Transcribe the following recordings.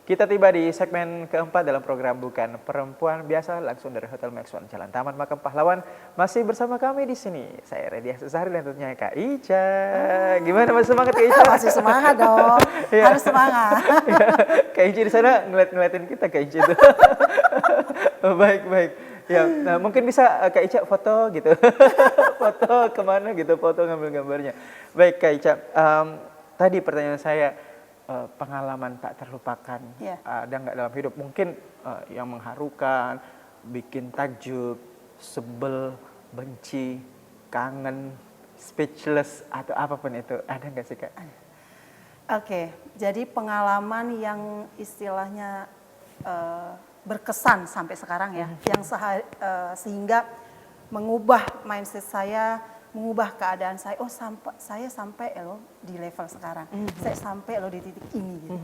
Kita tiba di segmen keempat dalam program Bukan Perempuan Biasa langsung dari Hotel Maxwell Jalan Taman Makam Pahlawan. Masih bersama kami di sini. Saya Redia Susahri dan tentunya Kak Ica. Gimana masih semangat Kak Ica? Masih semangat dong. Harus semangat. Kak Ica di sana ngeliatin kita Kak Ica itu. Baik. Ya, nah mungkin bisa Kak Ica foto gitu. Foto kemana gitu, foto ngambil gambarnya. Baik Kak Ica, tadi pertanyaan saya, pengalaman tak terlupakan ada nggak dalam hidup? Mungkin yang mengharukan, bikin takjub, sebel, benci, kangen, speechless atau apapun itu, ada nggak sih Kak? Oke, jadi pengalaman yang istilahnya berkesan sampai sekarang ya, yang sehingga mengubah mindset saya, mengubah keadaan saya. Oh, saya sampai loh di level sekarang. Saya sampai loh di titik ini gitu.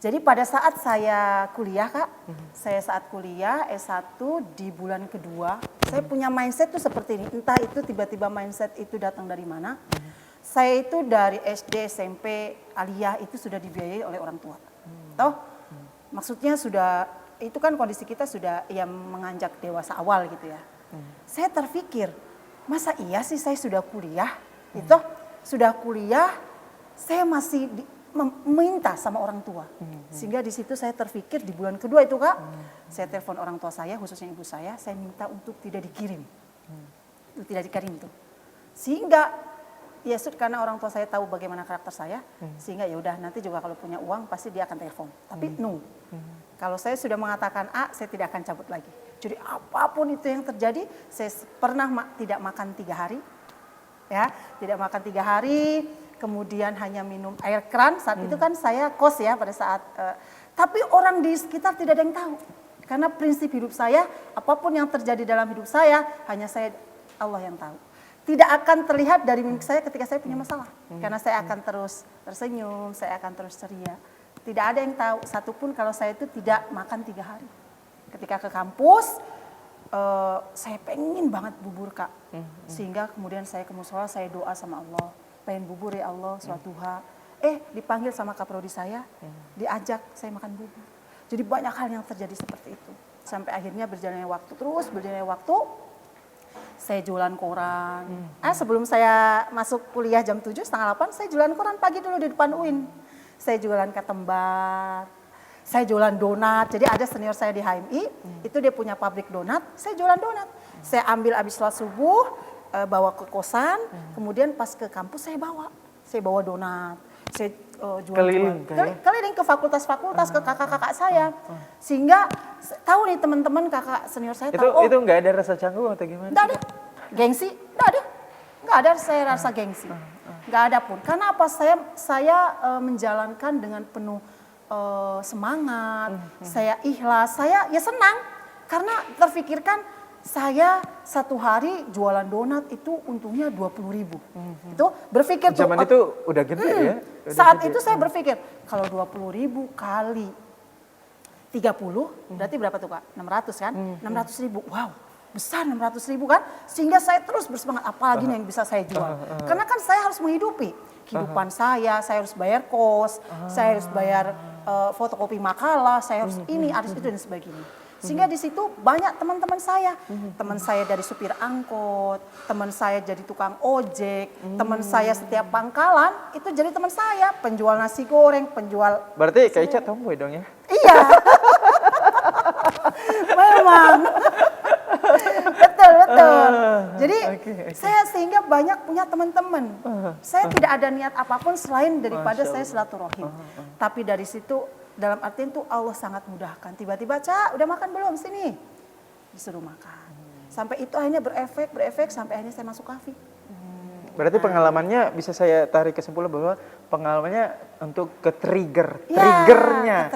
Jadi pada saat saya kuliah Kak, saya saat kuliah S1 di bulan kedua, saya punya mindset tuh seperti ini. Entah itu tiba-tiba mindset itu datang dari mana. Saya itu dari SD, SMP, aliyah itu sudah dibiayai oleh orang tua. Toh, maksudnya sudah, itu kan kondisi kita sudah yang menganjak dewasa awal gitu ya. Saya terpikir, masa iya sih saya sudah kuliah, itu sudah kuliah, saya masih meminta sama orang tua. Sehingga di situ saya terpikir di bulan kedua itu Kak, saya telepon orang tua saya, khususnya ibu saya minta untuk tidak dikirim. Tidak dikirim tuh. Sehingga ya karena orang tua saya tahu bagaimana karakter saya, sehingga ya udah nanti juga kalau punya uang pasti dia akan telepon. Tapi no. Kalau saya sudah mengatakan A, saya tidak akan cabut lagi. Jadi apapun itu yang terjadi, saya pernah tidak makan 3 hari. Ya, tidak makan 3 hari, kemudian hanya minum air keran. Saat itu kan saya kos ya pada saat, tapi orang di sekitar tidak ada yang tahu. Karena prinsip hidup saya, apapun yang terjadi dalam hidup saya, hanya Allah yang tahu. Tidak akan terlihat dari mimik saya ketika saya punya masalah. Karena saya akan terus tersenyum, saya akan terus ceria. Tidak ada yang tahu, satupun kalau saya itu tidak makan 3 hari. Ketika ke kampus, saya pengen banget bubur Kak. Sehingga kemudian saya ke musola, saya doa sama Allah. Pengen bubur ya Allah, sholat duha. Dipanggil sama kaprodi saya, diajak saya makan bubur. Jadi banyak hal yang terjadi seperti itu. Sampai akhirnya berjalannya waktu, saya jualan koran. Sebelum saya masuk kuliah jam 7, setengah 8, saya jualan koran pagi dulu di depan UIN. Saya jualan ketembar, saya jualan donat. Jadi ada senior saya di HMI, itu dia punya pabrik donat, saya jualan donat. Saya ambil habis sholat subuh, bawa ke kosan, kemudian pas ke kampus saya bawa donat. Saya keliling ke fakultas-fakultas, ke kakak-kakak saya. Sehingga tahu nih teman-teman kakak senior saya tahu. Itu nggak ada rasa canggung atau gimana? Nggak ada, gengsi, nggak ada saya rasa gengsi. Nggak ada pun. Karena apa? Saya menjalankan dengan penuh semangat, saya ikhlas, saya ya senang. Karena terfikirkan saya satu hari jualan donat itu untungnya 20.000. Itu berpikir tuh. Zaman itu udah gede ya? Saat itu saya berpikir, kalau 20.000 kali 30, berarti berapa tuh Kak? 600 kan? 600.000, wow. Besar 600.000 kan, sehingga saya terus bersemangat apalagi nih yang bisa saya jual. Karena kan saya harus menghidupi kehidupan saya harus bayar kos, saya harus bayar fotokopi makalah, saya harus ini, harus itu dan sebagainya. Sehingga di situ banyak teman-teman saya, teman saya dari supir angkot, teman saya jadi tukang ojek, teman saya setiap pangkalan itu jadi teman saya, penjual nasi goreng, penjual. Berarti Kak Ica tomboy dong ya? Iya. Memang. Betul. Jadi saya sehingga banyak punya teman-teman. Saya tidak ada niat apapun selain daripada saya silaturahim. Tapi dari situ dalam artian tuh Allah sangat mudahkan. Tiba-tiba, Cak, udah makan belum? Sini. Disuruh makan. Sampai itu akhirnya berefek sampai akhirnya saya masuk kafe. Berarti pengalamannya bisa saya tarik kesimpulan bahwa pengalamannya untuk ke triggernya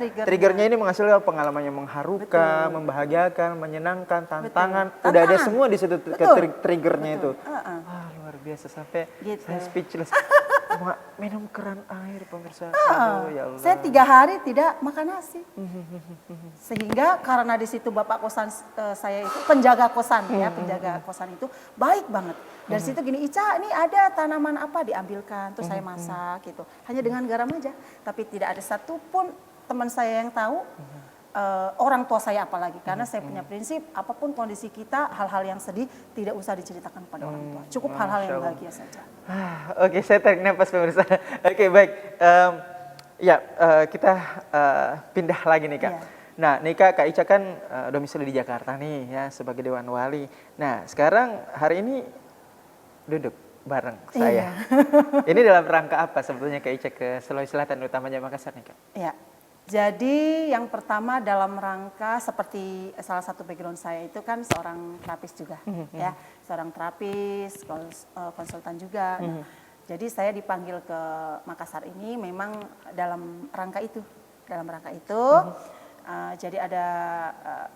ini menghasilkan pengalaman yang mengharukan, membahagiakan, menyenangkan, tantangan. Udah ada semua di situ ke triggernya itu. Luar biasa sampai saya speechless. Minum keran air pemirsa. Ya Allah. Saya 3 hari tidak makan nasi. Sehingga karena di situ bapak kosan saya itu penjaga kosan itu baik banget. Dari situ gini, Ica, ini ada tanaman apa diambilkan, terus saya masak gitu. Hanya dengan garam aja, tapi tidak ada satupun teman saya yang tahu, orang tua saya apalagi, karena saya punya prinsip apapun kondisi kita, hal-hal yang sedih tidak usah diceritakan pada orang tua, cukup hal-hal yang bahagia saja. Oke, saya tarik nafas pemirsa. Oke, baik. Kita pindah lagi nih Kak. Iya. Nah, nih Kak Ica kan domisili di Jakarta nih ya sebagai Dewan Wali. Nah, sekarang hari ini duduk bareng saya. Iya. Ini dalam rangka apa sebetulnya Kak Ica ke Sulawesi Selatan, utamanya Makassar nih Kak? Ya, jadi yang pertama dalam rangka seperti salah satu background saya itu kan seorang terapis juga, ya, seorang terapis, konsultan juga. Nah, jadi saya dipanggil ke Makassar ini memang dalam rangka itu, jadi ada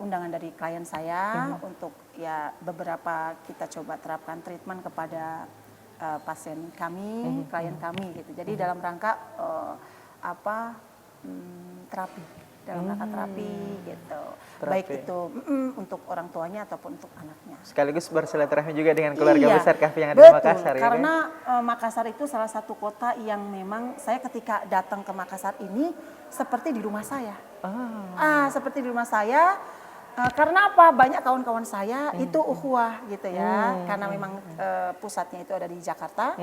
undangan dari klien saya untuk ya beberapa kita coba terapkan treatment kepada pasien kami, klien kami gitu. Jadi dalam rangka terapi, dalam rangka terapi gitu. Terapi. Baik itu untuk orang tuanya ataupun untuk anaknya. Sekaligus bersilaturahmi juga dengan keluarga Iya, besar Kahfi yang ada betul, di Makassar ya kan? karena Makassar itu salah satu kota yang memang saya ketika datang ke Makassar ini seperti di rumah saya. Seperti di rumah saya. Karena apa? Banyak kawan-kawan saya itu ukhuwah gitu ya. Karena memang pusatnya itu ada di Jakarta.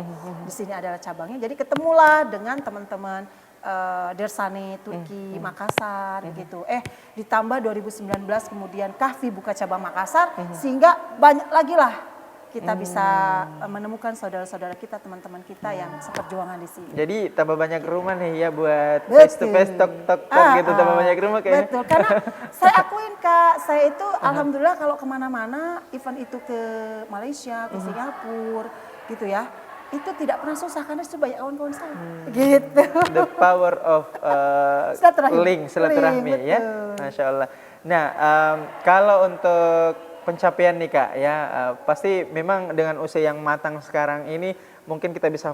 Di sini adalah cabangnya. Jadi ketemulah dengan teman-teman Dersane, Turki, Makassar gitu. Ditambah 2019 kemudian Kahfi buka cabang Makassar sehingga banyak lagi lah kita bisa menemukan saudara-saudara kita, teman-teman kita yang seperjuangan di sini. Jadi tambah banyak rumah nih ya buat face to face, talk gitu, tambah banyak rumah kayaknya. Betul, karena saya akuin Kak, saya itu alhamdulillah kalau kemana-mana, event itu ke Malaysia, ke Singapura gitu ya, itu tidak pernah susah karena itu banyak kawan-kawan saya. Gitu. The power of silaturahmi ya, betul. Masya Allah. Nah, kalau untuk pencapaian nih Kak ya, pasti memang dengan usia yang matang sekarang ini mungkin kita bisa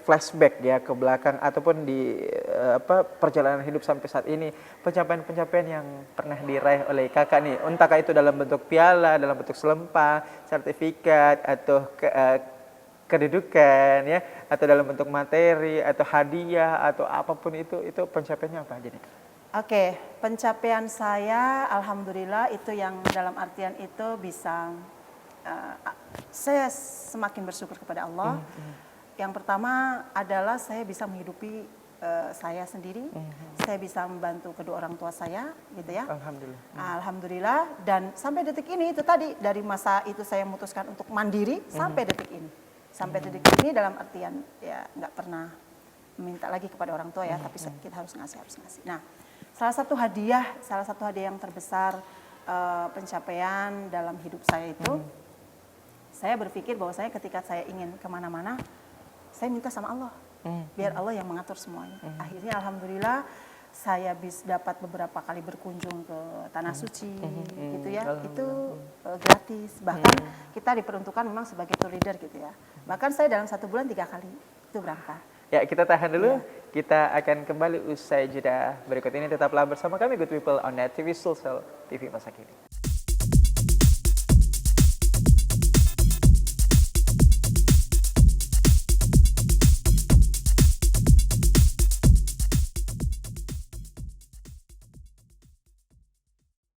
flashback ya ke belakang ataupun di perjalanan hidup sampai saat ini, pencapaian-pencapaian yang pernah diraih oleh Kakak nih, entahkah itu dalam bentuk piala, dalam bentuk selempang, sertifikat atau kedudukan ya, atau dalam bentuk materi atau hadiah atau apapun itu pencapaiannya apa aja nih Kak? Oke, pencapaian saya alhamdulillah itu yang dalam artian itu bisa saya semakin bersyukur kepada Allah. Yang pertama adalah saya bisa menghidupi saya sendiri, saya bisa membantu kedua orang tua saya gitu ya. Alhamdulillah. Alhamdulillah, dan sampai detik ini itu tadi dari masa itu saya memutuskan untuk mandiri sampai detik ini. Sampai detik ini dalam artian ya nggak pernah meminta lagi kepada orang tua ya, tapi kita harus ngasih. Nah, salah satu hadiah yang terbesar pencapaian dalam hidup saya itu, saya berpikir bahwa saya ketika saya ingin kemana-mana, saya minta sama Allah, biar Allah yang mengatur semuanya. Akhirnya alhamdulillah saya dapat beberapa kali berkunjung ke Tanah Suci, gitu ya, itu gratis. Bahkan kita diperuntukkan memang sebagai tour leader gitu ya. Bahkan saya dalam 1 bulan 3 kali itu berangkat. Ya, kita tahan dulu. Kita akan kembali usai jeda berikut ini. Tetaplah bersama kami Good People on Net TV Sulsel TV masa kini.